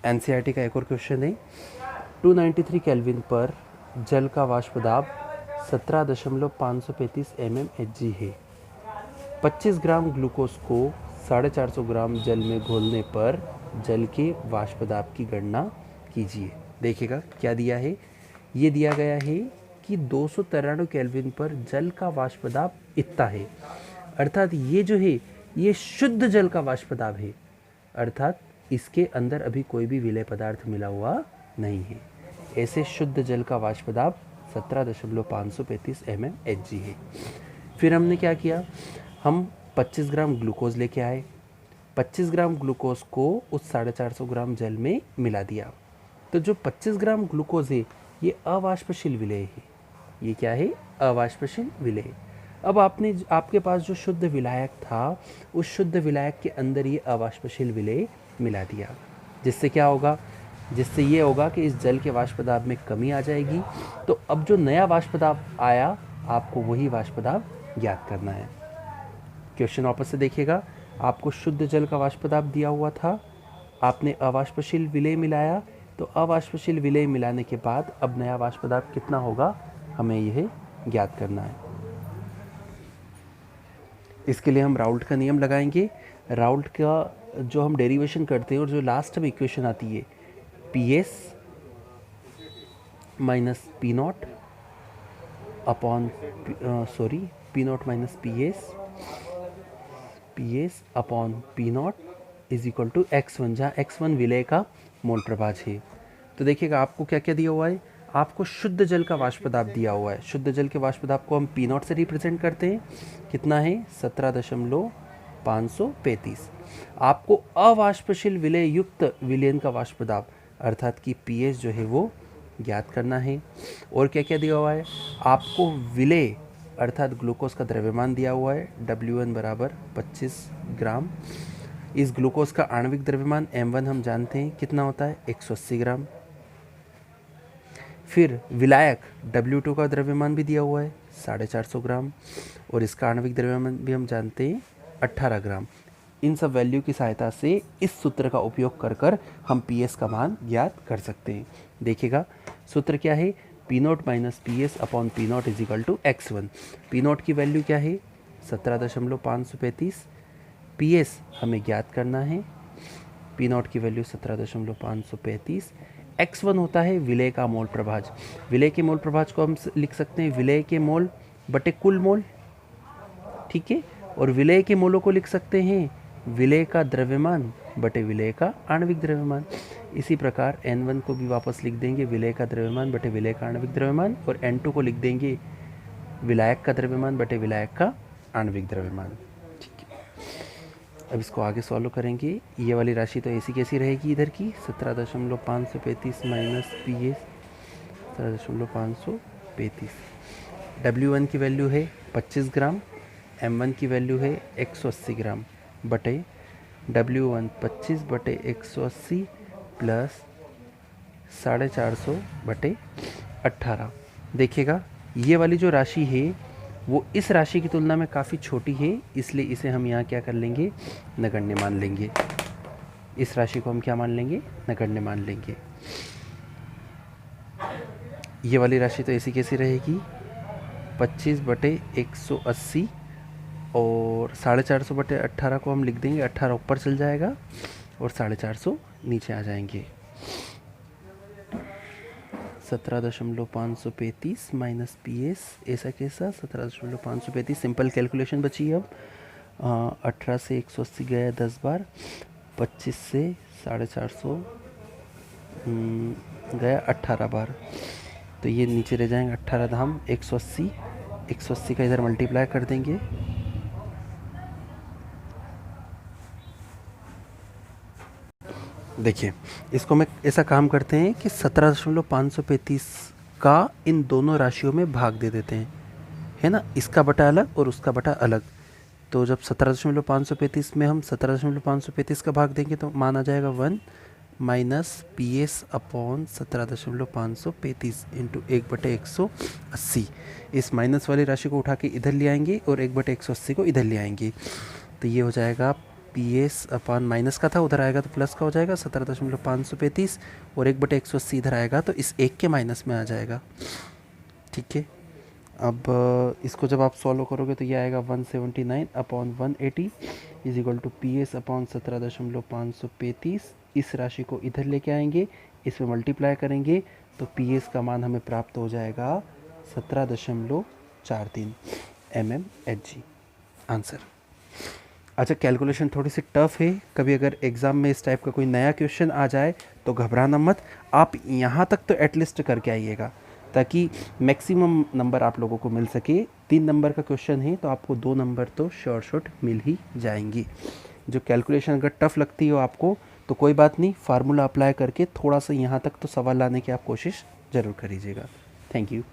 NCERT का एक और क्वेश्चन है। 293 केल्विन पर जल का वाष्प दाब 17.535 mmHg है। 25 ग्राम ग्लूकोज को 450 ग्राम जल में घोलने पर जल के वाष्प दाब की गणना कीजिए। देखिएगा क्या दिया है, ये दिया गया है कि 293 केल्विन पर जल का वाष्प दाब इतना है, अर्थात ये जो है ये शुद्ध जल का वाष्प दाब है, अर्थात इसके अंदर अभी कोई भी विलेय पदार्थ मिला हुआ नहीं है। ऐसे शुद्ध जल का वाष्प दाब 17.535 mmHg है। फिर हमने क्या किया, हम 25 ग्राम ग्लूकोज लेके आए। 25 ग्राम ग्लूकोज को उस 450 ग्राम जल में मिला दिया। तो जो 25 ग्राम ग्लूकोज है ये अवाष्पशील विलेय है। ये क्या है, अवाष्पशील विलेय। अब आपके पास जो शुद्ध विलायक था उस शुद्ध विलायक के अंदर ये अवाष्पशील विलेय मिला दिया, जिससे क्या होगा, जिससे ये होगा कि इस जल के वाष्प दाब में कमी आ जाएगी। तो अब जो नया वाष्प दाब आया आपको वही वाष्प दाब ज्ञात करना है। क्वेश्चन वापस से देखिएगा, आपको शुद्ध जल का वाष्प दाब दिया हुआ था, आपने अवाष्पशील विलेय मिलाया, तो अवाष्पशील विलेय मिलाने के बाद अब नया वाष्प दाब कितना होगा हमें यह ज्ञात करना है। इसके लिए हम राउल्ट का नियम लगाएंगे। राउल्ट का जो हम डेरिवेशन करते हैं और जो लास्ट में इक्वेशन आती है PS minus P naught upon P naught minus PS upon P naught is equal to x1, जहाँ x1 विलेय का मोल प्रभाज है। तो देखिएगा आपको क्या क्या दिया हुआ है, आपको शुद्ध जल का वाष्प दाब दिया हुआ है। शुद्ध जल के वाष्प दाब को हम पी नॉट से रिप्रेजेंट करते हैं, कितना है 17.535। आपको अवाष्पशील विलेय युक्त विलयन का वाष्प दाब अर्थात कि PS जो है वो ज्ञात करना है। और क्या क्या दिया हुआ है, आपको विलेय अर्थात ग्लूकोज का द्रव्यमान दिया हुआ है, W1 बराबर 25 ग्राम। इस ग्लूकोज का आणविक द्रव्यमान M1 हम जानते हैं कितना होता है 180 ग्राम। फिर विलायक W2 का द्रव्यमान भी दिया हुआ है 450 ग्राम, और इसका आणविक द्रव्यमान भी हम जानते हैं 18 ग्राम। इन सब वैल्यू की सहायता से इस सूत्र का उपयोग कर कर हम PS का मान ज्ञात कर सकते हैं। देखिएगा सूत्र क्या है, P naught minus PS upon P naught is equal to x1। P naught की वैल्यू क्या है 17.535, PS हमें ज्ञात करना है, पी नॉट की वैल्यू 17.535, x1 होता है विलेय का मोल प्रभाज। विलेय के मोल प्रभाज को हम लिख सकते हैं विलेय के मोल बटे कुल मोल, ठीक है। और विलेय के मोलों को लिख सकते हैं विलेय का द्रव्यमान बटे विलेय का आणविक द्रव्यमान। इसी प्रकार N1 को भी वापस लिख देंगे विलेय का द्रव्यमान बटे विलेय का आणविक द्रव्यमान, और N2 को लिख देंगे विलायक का द्रव्यमान बटे विलायक का आणविक द्रव्यमान, ठीक है। अब इसको आगे सॉल्व करेंगे। ये वाली राशि तो ऐसी कैसी रहेगी इधर की 17.535 माइनस PS 17.535। W1 की वैल्यू है 25 ग्राम, M1 की वैल्यू है 180 ग्राम बटे W1 25 बटे 180 प्लस 450 बटे 18। देखिएगा ये वाली जो राशि है वो इस राशि की तुलना में काफ़ी छोटी है, इसलिए इसे हम यहाँ क्या कर लेंगे, नगण्य मान लेंगे। इस राशि को हम क्या मान लेंगे, नगण्य मान लेंगे। ये वाली राशि तो ऐसी कैसी रहेगी 25 बटे 180 और 450 बटे 18 को हम लिख देंगे, 18 ऊपर चल जाएगा और 450 नीचे आ जाएंगे। 17.535 माइनस PS ऐसा कैसा 17.535, सिंपल कैलकुलेशन बची अब। 18 से 180 गया 10 बार, 25 से 450 गया 18 बार, तो ये नीचे रह जाएंगे 18 धाम 180, 180 का इधर मल्टीप्लाई कर देंगे। देखिए इसको मैं ऐसा काम करते हैं कि 17.535 का इन दोनों राशियों में भाग दे देते हैं, है ना, इसका बटा अलग और उसका बटा अलग। तो जब 17.535 में हम 17.535 का भाग देंगे तो मान आ जाएगा 1 माइनस PS अपॉन 17.535 इंटू 1/180। इस माइनस वाली राशि को उठा के इधर ले आएंगे और 1/180 को इधर ले आएंगे, तो ये हो जाएगा पी एस अपान माइनस का था, उधर आएगा तो प्लस का हो जाएगा 17,535 और 1/180 इधर आएगा तो इस एक के माइनस में आ जाएगा। ठीक है, अब इसको जब आप सॉल्व करोगे तो ये आएगा 179 upon 180 is equal to P S upon 17,535। इस राशि को इधर लेके आएंगे, इसमें मल्टीप्लाई करेंगे तो पी एस का मान हमें प्राप्त हो जाएगा 17.43 mmHg आंसर। अच्छा, कैलकुलेशन थोड़ी सी टफ है, कभी अगर एग्ज़ाम में इस टाइप का कोई नया क्वेश्चन आ जाए तो घबराना मत, आप यहाँ तक तो एटलीस्ट करके आइएगा ताकि मैक्सिमम नंबर आप लोगों को मिल सके। 3 नंबर का क्वेश्चन है तो आपको 2 नंबर तो शॉर्ट मिल ही जाएंगे। जो कैलकुलेशन अगर टफ लगती हो आपको तो कोई बात नहीं, फार्मूला अप्लाई करके थोड़ा सा यहाँ तक तो सवाल लाने की आप कोशिश ज़रूर करिएगा। Thank you.